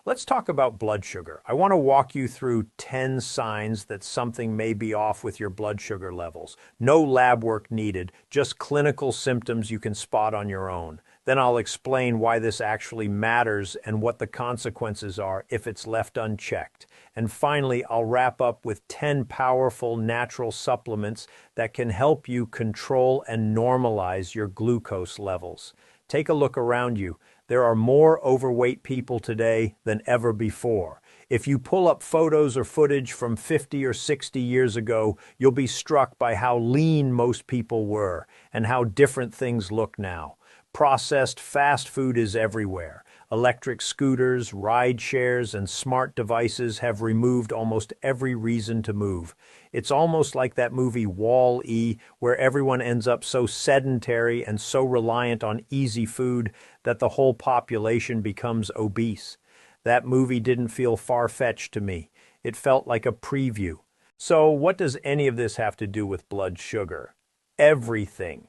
Let's talk about blood sugar. I want to walk you through 10 signs that something may be off with your blood sugar levels. No lab work needed, just clinical symptoms you can spot on your own. Then I'll explain why this actually matters and what the consequences are if it's left unchecked. And finally, I'll wrap up with 10 powerful natural supplements that can help you control and normalize your glucose levels. Take a look around you. There are more overweight people today than ever before. If you pull up photos or footage from 50 or 60 years ago, you'll be struck by how lean most people were and how different things look now. Processed fast food is everywhere. Electric scooters, ride shares, and smart devices have removed almost every reason to move. It's almost like that movie Wall-E, where everyone ends up so sedentary and so reliant on easy food that the whole population becomes obese. That movie didn't feel far-fetched to me. It felt like a preview. So what does any of this have to do with blood sugar? Everything.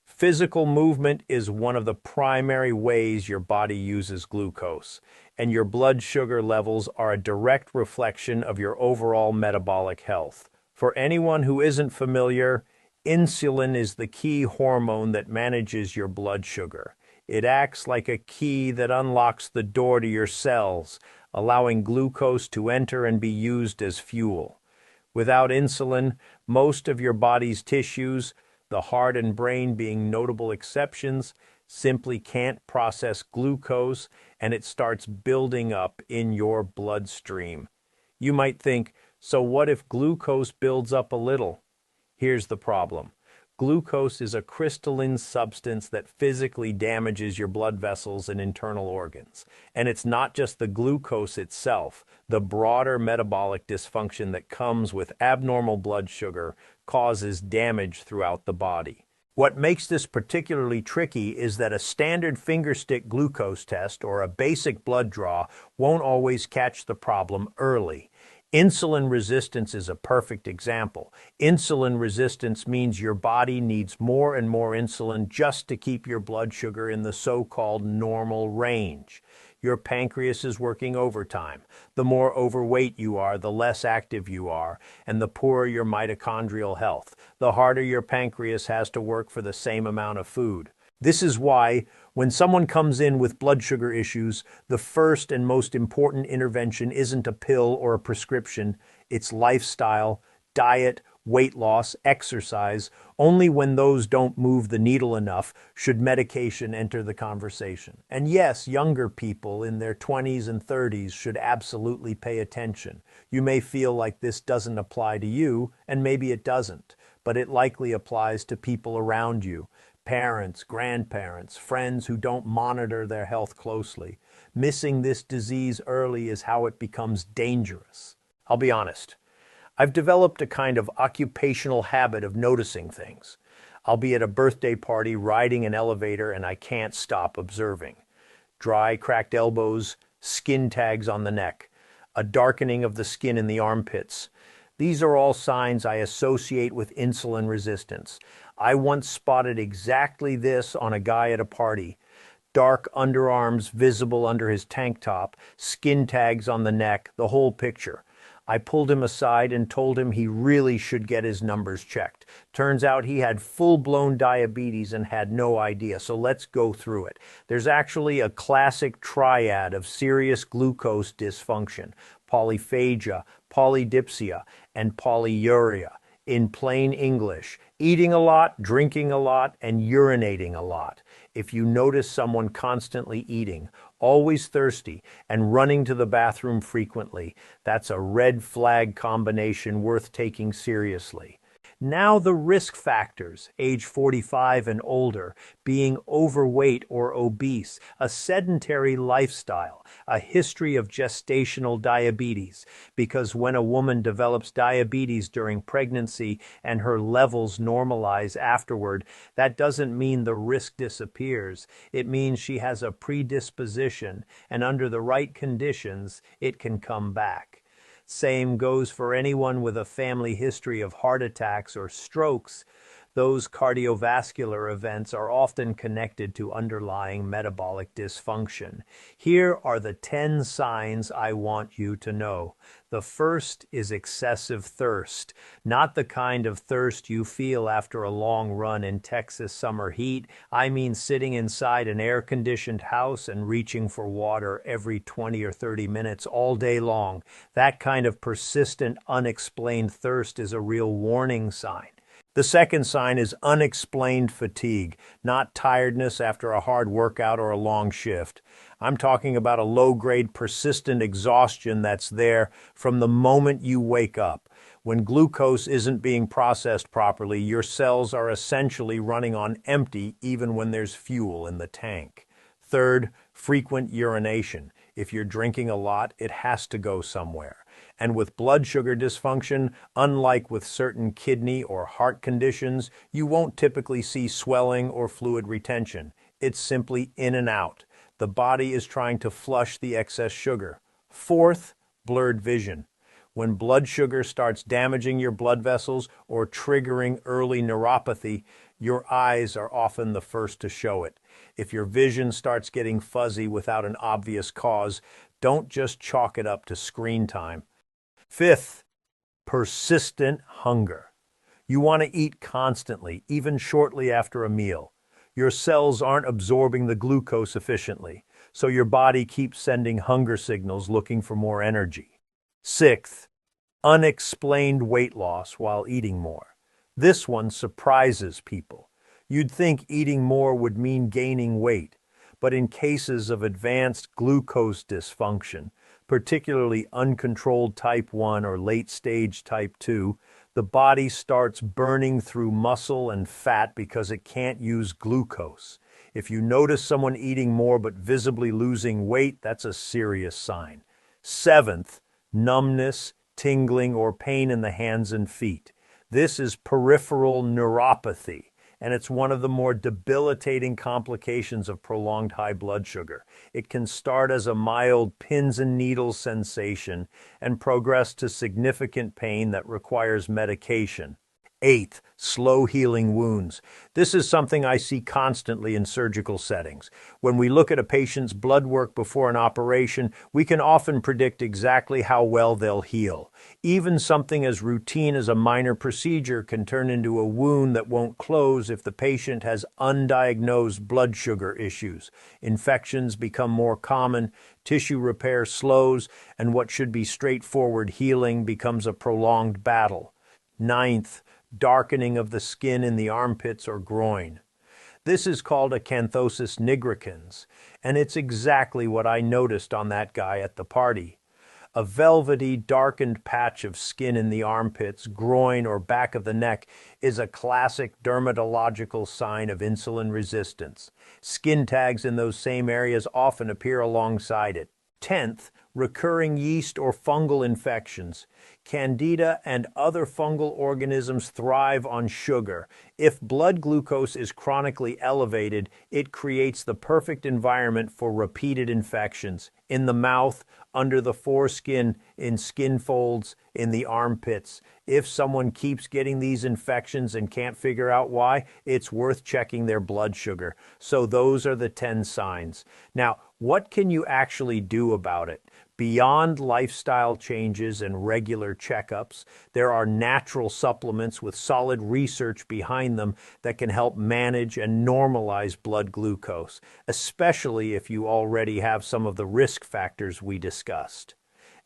Physical movement is one of the primary ways your body uses glucose, and your blood sugar levels are a direct reflection of your overall metabolic health. For anyone who isn't familiar, insulin is the key hormone that manages your blood sugar. It acts like a key that unlocks the door to your cells, allowing glucose to enter and be used as fuel. Without insulin, most of your body's tissues, the heart and brain being notable exceptions, simply can't process glucose, and it starts building up in your bloodstream. You might think, so what if glucose builds up a little? Here's the problem. Glucose is a crystalline substance that physically damages your blood vessels and internal organs. And it's not just the glucose itself. The broader metabolic dysfunction that comes with abnormal blood sugar causes damage throughout the body. What makes this particularly tricky is that a standard fingerstick glucose test or a basic blood draw won't always catch the problem early. Insulin resistance is a perfect example. Insulin resistance means your body needs more and more insulin just to keep your blood sugar in the so-called normal range. Your pancreas is working overtime. The more overweight you are, the less active you are, and the poorer your mitochondrial health. The harder your pancreas has to work for the same amount of food. This is why, when someone comes in with blood sugar issues, the first and most important intervention isn't a pill or a prescription. It's lifestyle, diet, weight loss, exercise. Only when those don't move the needle enough should medication enter the conversation. And yes, younger people in their 20s and 30s should absolutely pay attention. You may feel like this doesn't apply to you, and maybe it doesn't, but it likely applies to people around you. Parents, grandparents, friends who don't monitor their health closely. Missing this disease early is how it becomes dangerous. I'll be honest. I've developed a kind of occupational habit of noticing things. I'll be at a birthday party riding an elevator and I can't stop observing. Dry, cracked elbows, skin tags on the neck, a darkening of the skin in the armpits. These are all signs I associate with insulin resistance. I once spotted exactly this on a guy at a party. Dark underarms visible under his tank top, skin tags on the neck, the whole picture. I pulled him aside and told him he really should get his numbers checked. Turns out he had full-blown diabetes and had no idea, so let's go through it. There's actually a classic triad of serious glucose dysfunction: polyphagia, polydipsia, and polyuria. In plain English, eating a lot, drinking a lot, and urinating a lot. If you notice someone constantly eating, always thirsty, and running to the bathroom frequently, that's a red flag combination worth taking seriously. Now the risk factors: age 45 and older, being overweight or obese, a sedentary lifestyle, a history of gestational diabetes, because when a woman develops diabetes during pregnancy and her levels normalize afterward, that doesn't mean the risk disappears. It means she has a predisposition, and under the right conditions, it can come back. Same goes for anyone with a family history of heart attacks or strokes. Those cardiovascular events are often connected to underlying metabolic dysfunction. Here are the 10 signs I want you to know. The first is excessive thirst, not the kind of thirst you feel after a long run in Texas summer heat. I mean sitting inside an air-conditioned house and reaching for water every 20 or 30 minutes all day long. That kind of persistent, unexplained thirst is a real warning sign. The second sign is unexplained fatigue, not tiredness after a hard workout or a long shift. I'm talking about a low-grade persistent exhaustion that's there from the moment you wake up. When glucose isn't being processed properly, your cells are essentially running on empty even when there's fuel in the tank. Third, frequent urination. If you're drinking a lot, it has to go somewhere. And with blood sugar dysfunction, unlike with certain kidney or heart conditions, you won't typically see swelling or fluid retention. It's simply in and out. The body is trying to flush the excess sugar. Fourth, blurred vision. When blood sugar starts damaging your blood vessels or triggering early neuropathy, your eyes are often the first to show it. If your vision starts getting fuzzy without an obvious cause, don't just chalk it up to screen time. Fifth, persistent hunger. You want to eat constantly, even shortly after a meal. Your cells aren't absorbing the glucose efficiently, so your body keeps sending hunger signals looking for more energy. Sixth, unexplained weight loss while eating more. This one surprises people. You'd think eating more would mean gaining weight, but in cases of advanced glucose dysfunction, particularly uncontrolled type 1 or late-stage type 2, the body starts burning through muscle and fat because it can't use glucose. If you notice someone eating more but visibly losing weight, that's a serious sign. Seventh, numbness, tingling, or pain in the hands and feet. This is peripheral neuropathy, and it's one of the more debilitating complications of prolonged high blood sugar. It can start as a mild pins and needles sensation and progress to significant pain that requires medication. Eighth, slow healing wounds. This is something I see constantly in surgical settings. When we look at a patient's blood work before an operation, we can often predict exactly how well they'll heal. Even something as routine as a minor procedure can turn into a wound that won't close if the patient has undiagnosed blood sugar issues. Infections become more common, tissue repair slows, and what should be straightforward healing becomes a prolonged battle. Ninth, darkening of the skin in the armpits or groin. This is called acanthosis nigricans, and it's exactly what I noticed on that guy at the party. A velvety, darkened patch of skin in the armpits, groin, or back of the neck is a classic dermatological sign of insulin resistance. Skin tags in those same areas often appear alongside it. 10th, recurring yeast or fungal infections. Candida and other fungal organisms thrive on sugar. If blood glucose is chronically elevated, it creates the perfect environment for repeated infections in the mouth, under the foreskin, in skin folds, in the armpits. If someone keeps getting these infections and can't figure out why, it's worth checking their blood sugar. So those are the 10 signs. Now, what can you actually do about it? Beyond lifestyle changes and regular checkups, there are natural supplements with solid research behind them that can help manage and normalize blood glucose, especially if you already have some of the risk factors we discussed.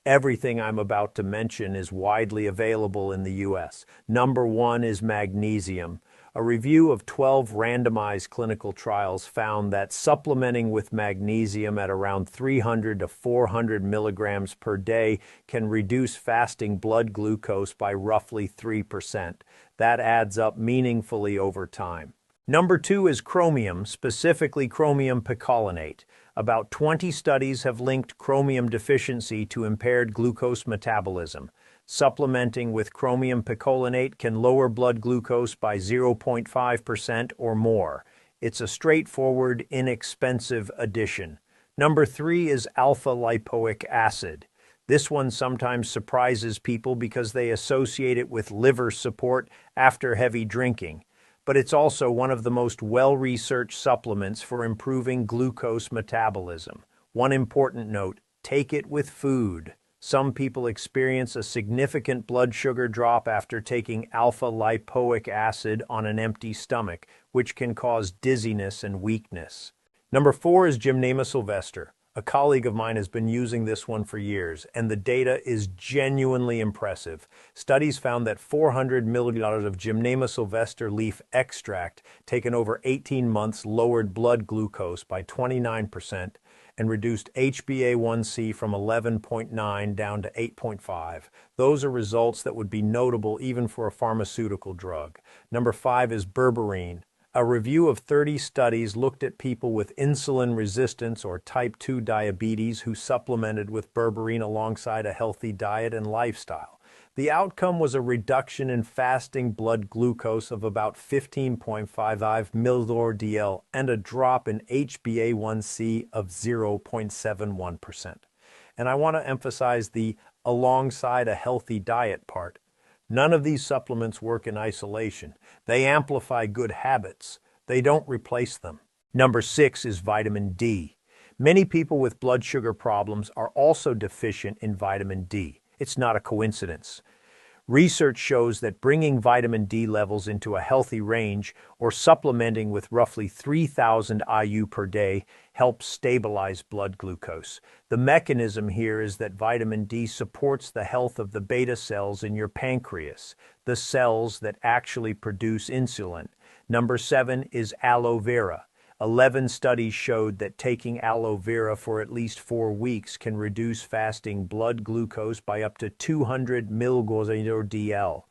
Everything I'm about to mention is widely available in the U.S. Number 1 is magnesium. A review of 12 randomized clinical trials found that supplementing with magnesium at around 300 to 400 milligrams per day can reduce fasting blood glucose by roughly 3%. That adds up meaningfully over time. Number 2 is chromium, specifically chromium picolinate. About 20 studies have linked chromium deficiency to impaired glucose metabolism. Supplementing with chromium picolinate can lower blood glucose by 0.5% or more. It's a straightforward, inexpensive addition. Number 3 is alpha-lipoic acid. This one sometimes surprises people because they associate it with liver support after heavy drinking. but it's also one of the most well-researched supplements for improving glucose metabolism. One important note, take it with food. Some people experience a significant blood sugar drop after taking alpha-lipoic acid on an empty stomach, which can cause dizziness and weakness. Number 4 is Gymnema Sylvestre. A colleague of mine has been using this one for years, and the data is genuinely impressive. Studies found that 400 milliliters of Gymnema Sylvestre leaf extract taken over 18 months lowered blood glucose by 29% and reduced HbA1c from 11.9 down to 8.5. Those are results that would be notable even for a pharmaceutical drug. Number 5 is Berberine. A review of 30 studies looked at people with insulin resistance or type 2 diabetes who supplemented with berberine alongside a healthy diet and lifestyle. The outcome was a reduction in fasting blood glucose of about 15.55 mg/dL and a drop in HbA1c of 0.71%. And I want to emphasize the alongside a healthy diet part. None of these supplements work in isolation. They amplify good habits. They don't replace them. Number 6 is vitamin D. Many people with blood sugar problems are also deficient in vitamin D. It's not a coincidence. Research shows that bringing vitamin D levels into a healthy range or supplementing with roughly 3,000 IU per day helps stabilize blood glucose. The mechanism here is that vitamin D supports the health of the beta cells in your pancreas, the cells that actually produce insulin. Number 7 is aloe vera. 11 studies showed that taking aloe vera for at least 4 weeks can reduce fasting blood glucose by up to 200 mg/dL.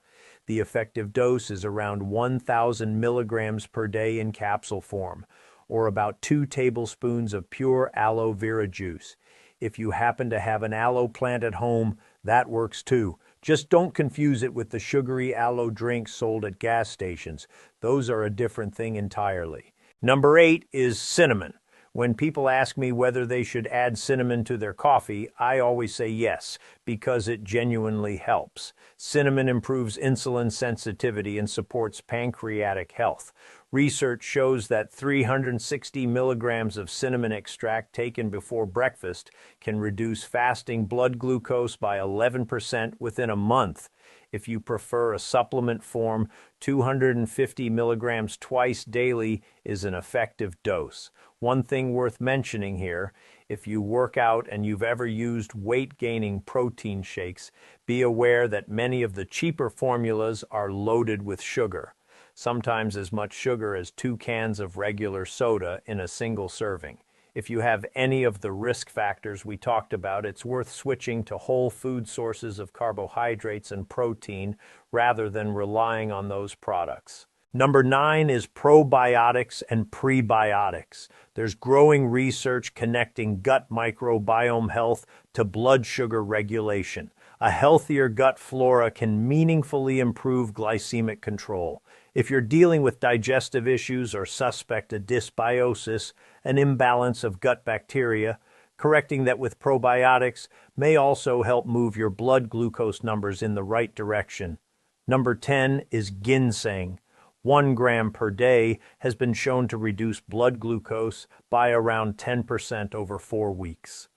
The effective dose is around 1,000 milligrams per day in capsule form, or about 2 tablespoons of pure aloe vera juice. If you happen to have an aloe plant at home, that works too. Just don't confuse it with the sugary aloe drinks sold at gas stations. Those are a different thing entirely. Number 8 is cinnamon. When people ask me whether they should add cinnamon to their coffee, I always say yes, because it genuinely helps. Cinnamon improves insulin sensitivity and supports pancreatic health. Research shows that 360 milligrams of cinnamon extract taken before breakfast can reduce fasting blood glucose by 11% within a month. If you prefer a supplement form, 250 milligrams twice daily is an effective dose. One thing worth mentioning here, if you work out and you've ever used weight-gaining protein shakes, be aware that many of the cheaper formulas are loaded with sugar, sometimes as much sugar as 2 cans of regular soda in a single serving. If you have any of the risk factors we talked about, it's worth switching to whole food sources of carbohydrates and protein rather than relying on those products. Number 9 is probiotics and prebiotics. There's growing research connecting gut microbiome health to blood sugar regulation. A healthier gut flora can meaningfully improve glycemic control. If you're dealing with digestive issues or suspect a dysbiosis, an imbalance of gut bacteria, correcting that with probiotics may also help move your blood glucose numbers in the right direction. Number 10 is ginseng. 1 gram per day has been shown to reduce blood glucose by around 10% over 4 weeks.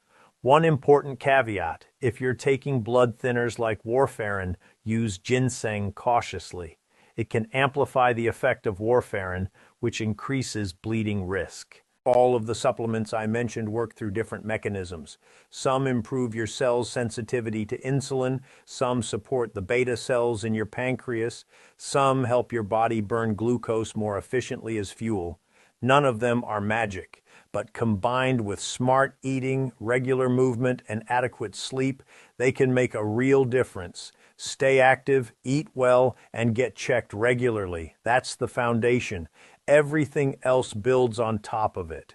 One important caveat, if you're taking blood thinners like warfarin, use ginseng cautiously. It can amplify the effect of warfarin, which increases bleeding risk. All of the supplements I mentioned work through different mechanisms. Some improve your cell's sensitivity to insulin, some support the beta cells in your pancreas, some help your body burn glucose more efficiently as fuel. None of them are magic, but combined with smart eating, regular movement, and adequate sleep, they can make a real difference. Stay active, eat well, and get checked regularly. That's the foundation. Everything else builds on top of it.